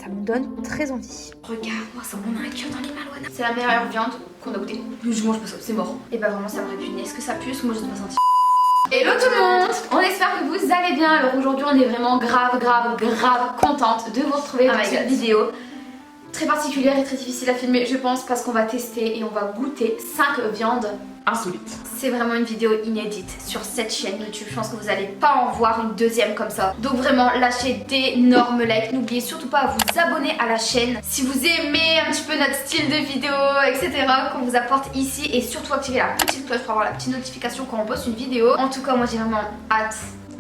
ça me donne très envie. Regarde-moi ça, on a un cœur dans les malouanas. C'est la meilleure viande qu'on a goûtée. Je mange pas ça, c'est mort. Et bah vraiment ça me répugne. Est-ce que ça pue? Moi je ne pas sentir. Hello tout le monde, on espère que vous allez bien. Alors aujourd'hui on est vraiment grave contente de vous retrouver dans cette vidéo très particulière et très difficile à filmer je pense parce qu'on va tester et on va goûter 5 viandes insolites. C'est vraiment une vidéo inédite sur cette chaîne YouTube, je pense que vous n'allez pas en voir une deuxième comme ça. Donc vraiment lâchez d'énormes likes, n'oubliez surtout pas à vous abonner à la chaîne si vous aimez un petit peu notre style de vidéo etc qu'on vous apporte ici et surtout activez la petite cloche pour avoir la petite notification quand on poste une vidéo. En tout cas moi j'ai vraiment hâte.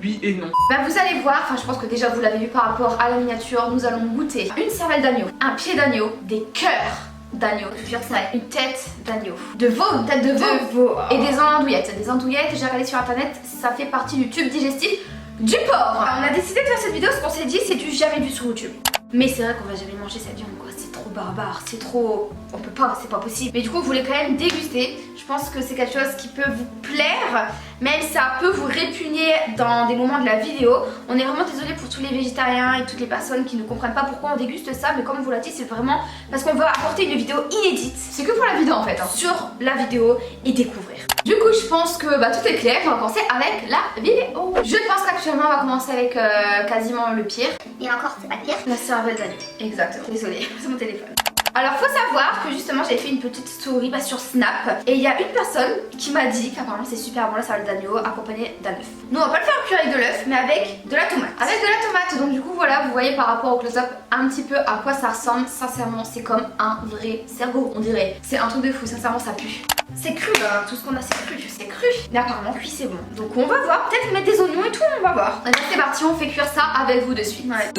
Oui et non. Bah vous allez voir, enfin je pense que déjà vous l'avez vu par rapport à la miniature, nous allons goûter une cervelle d'agneau, un pied d'agneau, des cœurs d'agneau, je veux dire ça, une tête d'agneau, de veau, une tête de veau, et des andouillettes. Des andouillettes, j'ai regardé sur internet, ça fait partie du tube digestif du porc. On a décidé de faire cette vidéo parce qu'on s'est dit c'est du jamais vu sur YouTube. Mais c'est vrai qu'on va jamais manger cette viande quoi, c'est trop barbare, c'est trop... On peut pas, c'est pas possible. Mais du coup, vous voulez quand même déguster. Je pense que c'est quelque chose qui peut vous plaire, même si ça peut vous répugner dans des moments de la vidéo. On est vraiment désolé pour tous les végétariens et toutes les personnes qui ne comprennent pas pourquoi on déguste ça, mais comme on vous l'a dit, c'est vraiment parce qu'on veut apporter une vidéo inédite. C'est que pour la vidéo en fait, hein, sur la vidéo et découvrir. Du coup, je pense que tout est clair. On va commencer avec la vidéo. Je pense qu'actuellement, on va commencer avec quasiment le pire. Et encore, c'est pas le pire. La cervelle d'agneau. Exactement. Désolée, c'est mon téléphone. Alors faut savoir que justement j'avais fait une petite story sur Snap et il y a une personne qui m'a dit qu'apparemment c'est super bon la salade d'agneau accompagnée d'un œuf. Nous on va pas le faire cuire avec de l'œuf mais avec de la tomate. Avec de la tomate, donc du coup voilà vous voyez par rapport au close-up un petit peu à quoi ça ressemble. Sincèrement c'est comme un vrai cerveau on dirait. C'est un truc de fou, sincèrement ça pue. C'est cru hein, tout ce qu'on a c'est cru. Mais apparemment cuit c'est bon. Donc on va voir, peut-être mettre des oignons et tout on va voir. Et c'est parti, on fait cuire ça avec vous de suite. Ouais.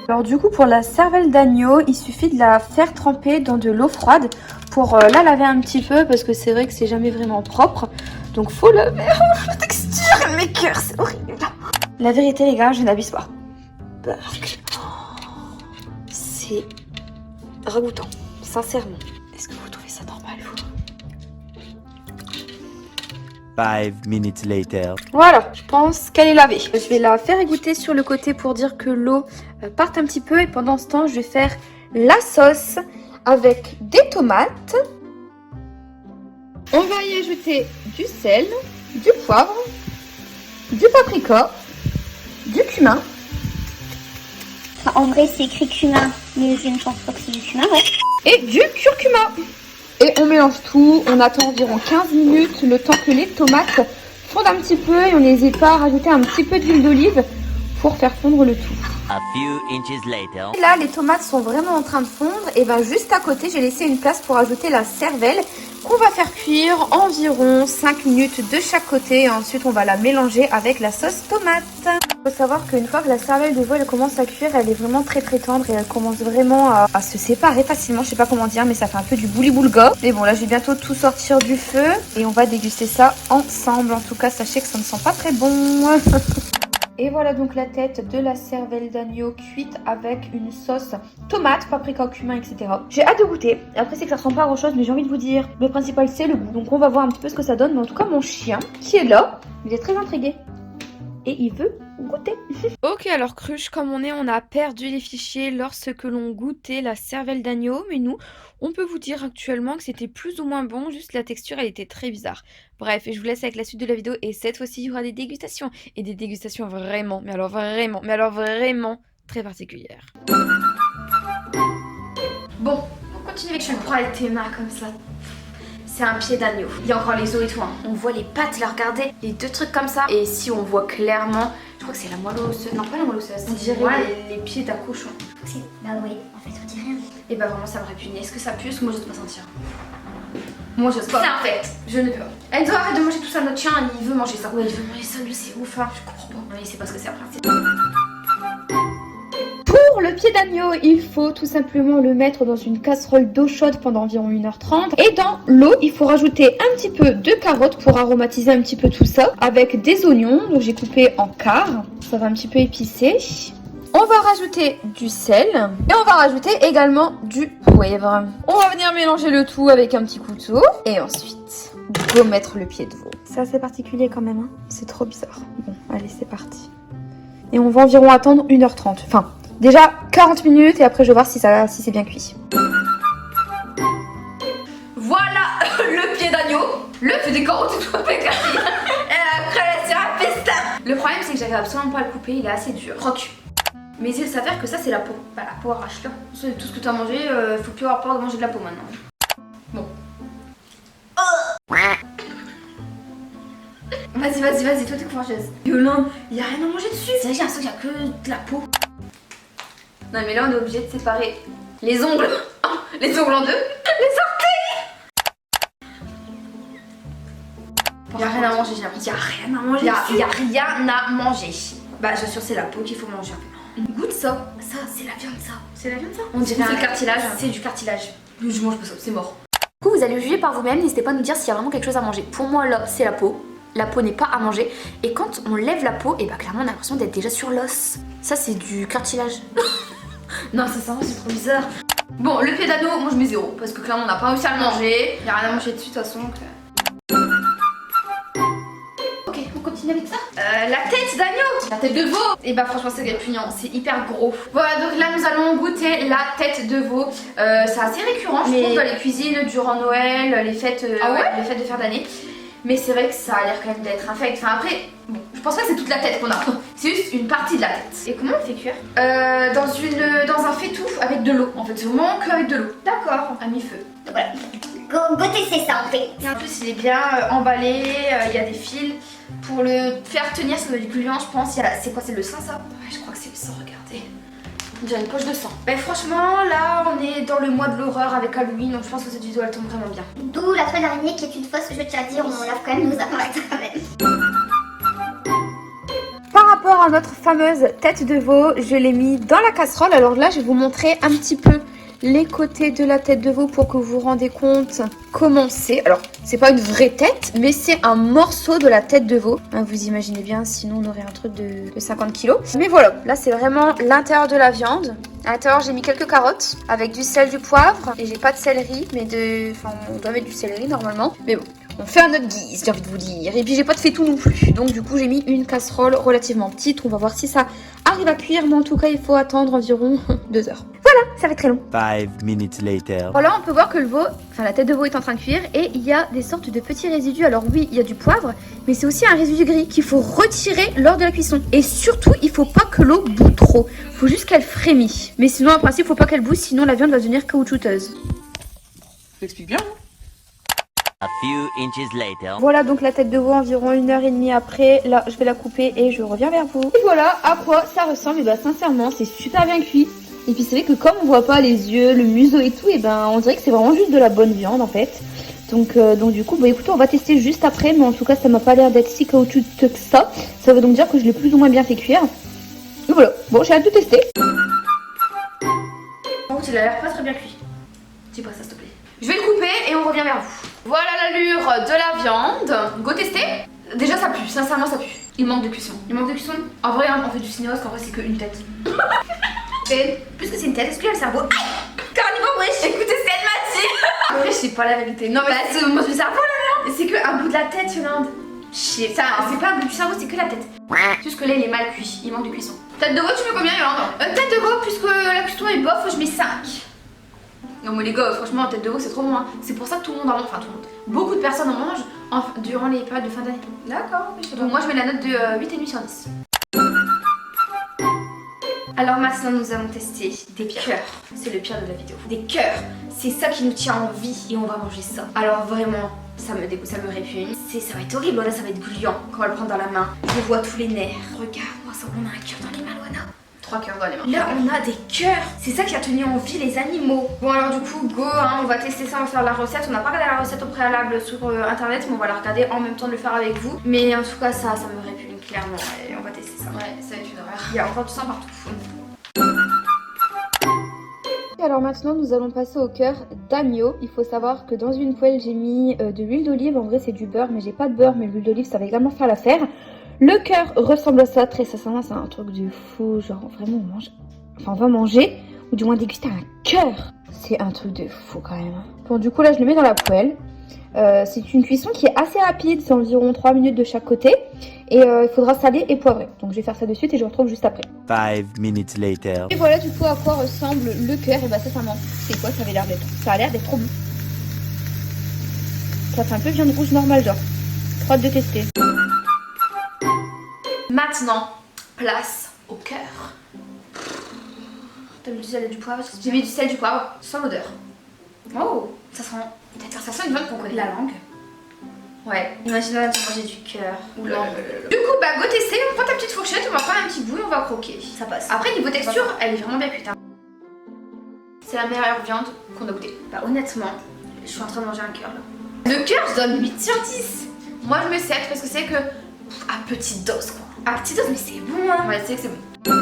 Alors du coup pour la cervelle d'agneau, il suffit de la faire tremper dans de l'eau froide pour la laver un petit peu parce que c'est vrai que c'est jamais vraiment propre. Donc faut laver. Oh, la texture, mes cœurs, c'est horrible. La vérité les gars, je n'abuse pas. C'est ragoûtant, sincèrement. Est-ce que vous trouvez ça normal vous? 5 minutes later. Voilà, je pense qu'elle est lavée. Je vais la faire égoutter sur le côté pour dire que l'eau parte un petit peu. Et pendant ce temps, je vais faire la sauce avec des tomates. On va y ajouter du sel, du poivre, du paprika, du cumin. Enfin, en vrai, c'est écrit cumin, mais je ne pense pas que c'est du cumin, ouais. Et du curcuma. Et on mélange tout, on attend environ 15 minutes, le temps que les tomates fondent un petit peu et on n'hésite pas à rajouter un petit peu d'huile d'olive pour faire fondre le tout. A few inches later. Et là, les tomates sont vraiment en train de fondre et ben juste à côté, j'ai laissé une place pour ajouter la cervelle qu'on va faire cuire environ 5 minutes de chaque côté et ensuite on va la mélanger avec la sauce tomate. Il faut savoir qu'une fois que la cervelle de veau elle commence à cuire, elle est vraiment très tendre et elle commence vraiment à se séparer facilement, je sais pas comment dire mais ça fait un peu du bouli-boulga. Mais bon là je vais bientôt tout sortir du feu et on va déguster ça ensemble. En tout cas sachez que ça ne sent pas très bon. Et voilà donc la tête de la cervelle d'agneau cuite avec une sauce tomate, paprika, cumin, etc. J'ai hâte de goûter. Après c'est que ça ressemble pas à grand chose mais j'ai envie de vous dire, le principal c'est le goût. Donc on va voir un petit peu ce que ça donne. Mais en tout cas mon chien qui est là, il est très intrigué. Et il veut goûter. Ok alors Cruche, comme on a perdu les fichiers lorsque l'on goûtait la cervelle d'agneau. Mais nous, on peut vous dire actuellement que c'était plus ou moins bon. Juste la texture, elle était très bizarre. Bref, et je vous laisse avec la suite de la vidéo. Et cette fois-ci, il y aura des dégustations. Et des dégustations vraiment, mais alors vraiment très particulières. Bon, on continue avec je prends avec tes mains comme ça. C'est un pied d'agneau. Il y a encore les os et tout. Hein. On voit les pattes là, regardez. Les deux trucs comme ça. Et ici, on voit clairement. Je crois que c'est la moelle osseuse. Non, pas la moelle osseuse. On dirait les pieds d'un cochon. Bah oui, en fait, on dit rien. Et bah vraiment, ça me répugne. Est-ce que ça pue? Moi, je ne peux pas sentir. Moi, je sais pas. C'est un fait. Je ne peux pas. Enzo, arrête de manger tout ça. Notre chien, il veut manger ça. Ouais, il veut manger ça. Lui, c'est ouf. Hein. Je comprends pas. Oui, c'est pas ce que c'est après. Pour le pied d'agneau, il faut tout simplement le mettre dans une casserole d'eau chaude pendant environ 1h30. Et dans l'eau, il faut rajouter un petit peu de carottes pour aromatiser un petit peu tout ça. Avec des oignons, donc j'ai coupé en quart. Ça va un petit peu épicer. On va rajouter du sel. Et on va rajouter également du poivre. On va venir mélanger le tout avec un petit couteau. Et ensuite, go mettre le pied de veau. C'est assez particulier quand même, hein. C'est trop bizarre. Bon, allez, c'est parti. Et on va environ attendre 1h30. Enfin, Déjà 40 minutes et après je vais voir si c'est bien cuit. Voilà le pied d'agneau. Le fait des carottes et tout avec la fille. Et après elle s'est un festin. Le problème c'est que j'arrive absolument pas à le couper, il est assez dur. Croque. Mais il s'avère que ça c'est la peau. Bah la peau arrache-la. C'est tout ce que tu as mangé, faut plus avoir peur de manger de la peau maintenant. Bon. Vas-y, toi t'es courageuse. Yolande, y a rien à manger dessus. C'est vrai, j'ai l'impression qu'il y a que de la peau. Non mais là on est obligé de séparer les ongles. Oh, les ongles en deux. Les orteils. Y a rien à manger, j'ai l'impression. Y a rien à manger. Y a rien à manger. Bah j'assure c'est la peau qu'il faut manger un peu. Goûte ça. Ça c'est la viande ça. C'est la viande ça. On dirait un cartilage. C'est du cartilage. Je mange pas ça, c'est mort. Du coup vous allez juger par vous-même, n'hésitez pas à nous dire s'il y a vraiment quelque chose à manger. Pour moi là c'est la peau. La peau n'est pas à manger. Et quand on lève la peau, et bah clairement on a l'impression d'être déjà sur l'os. Ça c'est du cartilage. Non ça c'est trop bizarre. Bon le pied d'anneau, moi je mets 0. Parce que clairement on n'a pas réussi à le manger. Il n'y a rien à manger dessus de toute façon. Ok on continue avec ça. La tête d'agneau. La tête de veau. Et bah franchement c'est répugnant, c'est hyper gros. Voilà donc là nous allons goûter la tête de veau. C'est assez récurrent je trouve dans les cuisines durant Noël, les fêtes, les fêtes de fin d'année. Mais c'est vrai que ça a l'air quand même d'être infect. Enfin après, bon, je pense pas que c'est toute la tête qu'on a. C'est juste une partie de la tête. Et comment on le fait cuire dans un faitout avec de l'eau. En fait, c'est vraiment qu'avec de l'eau. D'accord, à mi-feu. Voilà. Go tester ça en fait. Et en plus, il est bien emballé. Il y a des fils. Pour le faire tenir, ça doit être du gluant, je pense. C'est quoi, c'est le sang ça? Ouais, je crois que c'est le sang, regardez. On dirait une poche de sang. Mais franchement, là, on est dans le mois de l'horreur avec Halloween, donc je pense que cette vidéo elle tombe vraiment bien. D'où la toile d'araignée qui est une fausse, je tiens à dire, on lave quand même nos appareils quand même. Par rapport à notre fameuse tête de veau, je l'ai mis dans la casserole. Alors là, je vais vous montrer un petit peu les côtés de la tête de veau pour que vous vous rendez compte comment c'est. Alors, c'est pas une vraie tête, mais c'est un morceau de la tête de veau. Hein, vous imaginez bien, sinon on aurait un truc de 50 kilos. Mais voilà, là c'est vraiment l'intérieur de la viande. À l'intérieur, j'ai mis quelques carottes avec du sel, du poivre. Et j'ai pas de céleri, mais enfin, on doit mettre du céleri normalement. Mais bon, on fait à notre guise, j'ai envie de vous dire. Et puis j'ai pas de faitout non plus. Donc du coup, j'ai mis une casserole relativement petite. On va voir si ça arrive à cuire. Mais en tout cas, il faut attendre environ 2 heures. Voilà, ça va être très long. 5 minutes later. Voilà, on peut voir que le veau, enfin la tête de veau est en train de cuire. Et il y a des sortes de petits résidus. Alors oui, il y a du poivre, mais c'est aussi un résidu gris qu'il faut retirer lors de la cuisson. Et surtout, il faut pas que l'eau bout trop. Faut juste qu'elle frémit. Mais sinon, en principe, faut pas qu'elle bout, sinon la viande va devenir caoutchouteuse. T'expliques bien, hein? A few inches later. Voilà donc la tête de veau environ 1h30 après. Là, je vais la couper et je reviens vers vous. Et voilà à quoi ça ressemble. Et bah sincèrement, c'est super bien cuit. Et puis c'est vrai que comme on voit pas les yeux, le museau et tout, et ben on dirait que c'est vraiment juste de la bonne viande en fait. Donc du coup, bah écoutez, on va tester juste après. Mais en tout cas, ça m'a pas l'air d'être si caoutchouteux que ça. Ça veut donc dire que je l'ai plus ou moins bien fait cuire. Et voilà. Bon, j'ai hâte de tester. Par contre, il a l'air pas très bien cuit. Dis pas ça, s'il te plaît. Je vais le couper et on revient vers vous. Voilà l'allure de la viande. Go tester. Déjà, ça pue. Sincèrement, ça pue. Il manque de cuisson. Il manque de cuisson. En vrai, on fait du cinéma parce qu'en vrai, c'est qu'une tête. Et puisque c'est une tête, est-ce qu'il y a le cerveau? Aïe! Carnivore, wesh! Écoutez ce qu'elle m'a dit! En vrai, je sais pas la vérité. Non, mais c'est moi du cerveau là, non? C'est qu'un bout de la tête, Yolande. C'est pas un bout du cerveau, c'est que la tête. Juste que là, il est mal cuit. Il manque de cuisson. Tête de veau, tu mets combien, Yolande? Tête de veau, puisque la cuisson est bof, je mets 5. Non, mais les gars, franchement, tête de veau, c'est trop bon. Hein. C'est pour ça que tout le monde en mange. Enfin, tout le monde. Beaucoup de personnes en mangent durant les périodes de fin d'année. D'accord. Donc, moi, je mets la note de 8,5 sur 10. Alors maintenant nous allons tester des cœurs. C'est le pire de la vidéo. Des cœurs. C'est ça qui nous tient en vie et on va manger ça. Alors vraiment, ça me dégoûte, ça me répugne. Ça va être horrible, là ça va être gluant quand on va le prendre dans la main. Je vois tous les nerfs. Regarde-moi ça, on a un cœur dans les mains, Loana. 3 cœurs dans les mains. Là on a des cœurs. C'est ça qui a tenu en vie les animaux. Bon alors du coup, go, hein, on va tester ça, on va faire la recette. On n'a pas regardé la recette au préalable sur internet, mais on va la regarder en même temps de le faire avec vous. Mais en tout cas ça me répugne clairement et on va tester ça. Ouais, ça va être une horreur. Il y a encore du sang partout. Alors maintenant nous allons passer au cœur d'agneau. Il faut savoir que dans une poêle j'ai mis de l'huile d'olive. En vrai c'est du beurre mais j'ai pas de beurre, mais l'huile d'olive ça va également faire l'affaire. Le cœur ressemble à ça, très sincèrement c'est un truc de fou. Genre vraiment on mange, enfin on va manger ou du moins déguster un cœur. C'est un truc de fou quand même. Bon du coup là je le mets dans la poêle. C'est une cuisson qui est assez rapide, c'est environ 3 minutes de chaque côté. Et il faudra saler et poivrer. Donc je vais faire ça de suite et je vous retrouve juste après. 5 minutes later. Et voilà du coup à quoi ressemble le cœur. Et bah ça ment. C'est quoi? Ça avait l'air d'être. Ça a l'air d'être trop bon. Ça fait un peu viande rouge normale genre. Trop hâte de tester. Maintenant, place au cœur. T'as mis du sel et du poivre? J'ai mis du sel et du poivre sans l'odeur. Oh, ça sent une viande qu'on connaît. La langue. Ouais, imagine-toi manger du cœur. Du coup, bah go tester, on prend ta petite fourchette, on va prendre un petit bout et on va croquer. Ça passe. Après, niveau texture, elle est vraiment bien cuite. Hein. C'est la meilleure viande qu'on a goûtée. Bah honnêtement, je suis en train de manger un cœur là. Le cœur, je donne 8 sur 10. Moi, je me 7 parce que c'est que à petite dose quoi. À petite dose, mais c'est bon hein. Ouais, c'est que c'est bon.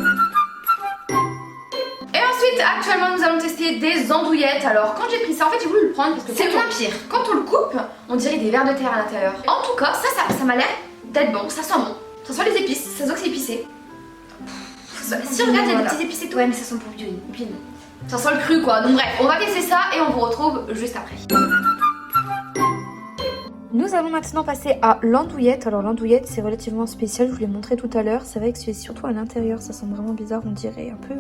Et ensuite, actuellement, nous allons tester des andouillettes. Alors, quand j'ai pris ça, en fait, j'ai voulu le prendre parce que c'est moins pire. Quand on le coupe, on dirait des vers de terre à l'intérieur. En tout cas, ça m'a l'air d'être bon. Ça sent bon. Ça sent les épices. Ça sent que c'est épicé. Si on regarde, il y a des petits épicés et tout. Ouais, mais ça sent pour bien. Ça sent le cru, quoi. Donc bref, on va tester ça et on vous retrouve juste après. Nous allons maintenant passer à l'andouillette. Alors l'andouillette c'est relativement spécial, je vous l'ai montré tout à l'heure. C'est vrai que c'est surtout à l'intérieur, ça sent vraiment bizarre, on dirait un peu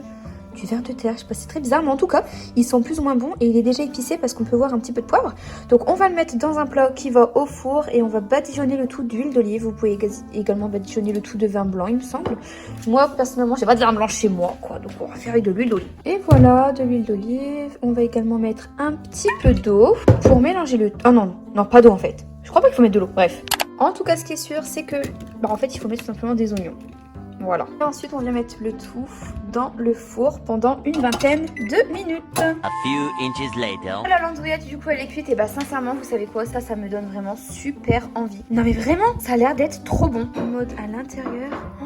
du ver de terre. Je sais pas, c'est très bizarre, mais en tout cas, ils sont plus ou moins bons et il est déjà épicé parce qu'on peut voir un petit peu de poivre. Donc on va le mettre dans un plat qui va au four et on va badigeonner le tout d'huile d'olive. Vous pouvez également badigeonner le tout de vin blanc, il me semble. Moi personnellement, j'ai pas de vin blanc chez moi, quoi. Donc on va faire avec de l'huile d'olive. Et voilà, de l'huile d'olive. On va également mettre un petit peu d'eau pour mélanger le... Oh non, pas d'eau en fait. Je crois pas qu'il faut mettre de l'eau, bref. En tout cas, ce qui est sûr, c'est que... Bah, en fait, il faut mettre tout simplement des oignons. Voilà. Et ensuite, on vient mettre le tout dans le four pendant une vingtaine de minutes. A few inches later. La landouillette, du coup, elle est cuite. Et bah, sincèrement, vous savez quoi? Ça me donne vraiment super envie. Non, mais vraiment, ça a l'air d'être trop bon. En mode à l'intérieur. Oh,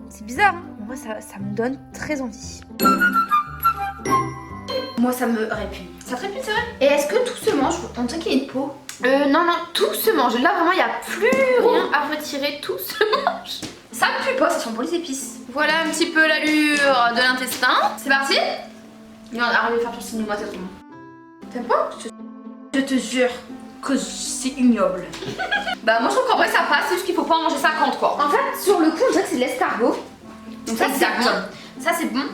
c'est bizarre, hein? Moi, ça me donne très envie. Moi, ça me répugne. Ça te répugne, c'est vrai? Et est-ce que tout se mange? On dirait qu'il y a une peau. Non, tout se mange. Là, vraiment, il n'y a plus rien à retirer. Tout se mange. Ça ne pue pas, ça sent pour les épices. Voilà un petit peu l'allure de l'intestin. C'est parti? Non, arrête de faire ton cinéma, t'es trop bon. T'aimes pas? Je te jure que c'est ignoble. Bah, moi, je trouve qu'en vrai, ça passe. C'est juste qu'il faut pas en manger 50, quoi. En fait, sur le coup, on dirait que c'est de l'escargot. Donc, ça, c'est bon. Ça, c'est bon.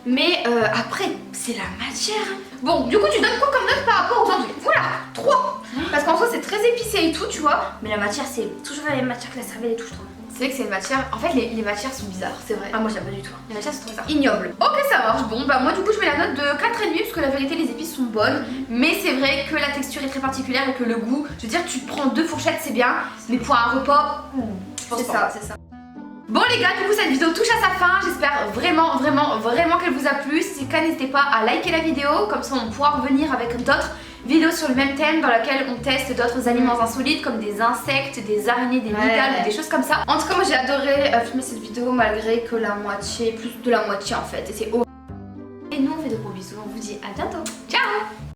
Mais après, c'est la matière. Bon, du coup, tu donnes quoi comme note par rapport aux andouillettes? Voilà, 3. Parce qu'en soi, c'est très épicé et tout, tu vois. Mais la matière, c'est toujours la même matière que la cervelle et tout, je trouve. C'est vrai que c'est une matière. En fait, les matières sont bizarres, c'est vrai. Ah, moi, j'aime pas du tout. Les matières sont trop ignobles. Ok, ça marche. Bon, bah, moi, du coup, je mets la note de 4,5 parce que la vérité, les épices sont bonnes. Mais c'est vrai que la texture est très particulière et que le goût, je veux dire, tu prends 2 fourchettes, c'est bien. Mais pour un repas, c'est ça, c'est ça. Bon les gars, du coup cette vidéo touche à sa fin, j'espère vraiment qu'elle vous a plu. Si c'est le cas, n'hésitez pas à liker la vidéo, comme ça on pourra revenir avec d'autres vidéos sur le même thème dans laquelle on teste d'autres aliments insolites comme des insectes, des araignées, des migales ou des choses comme ça. En tout cas moi j'ai adoré filmer cette vidéo malgré que la moitié, plus de la moitié en fait, et c'est horrible. Et nous on fait de gros bisous, on vous dit à bientôt, ciao.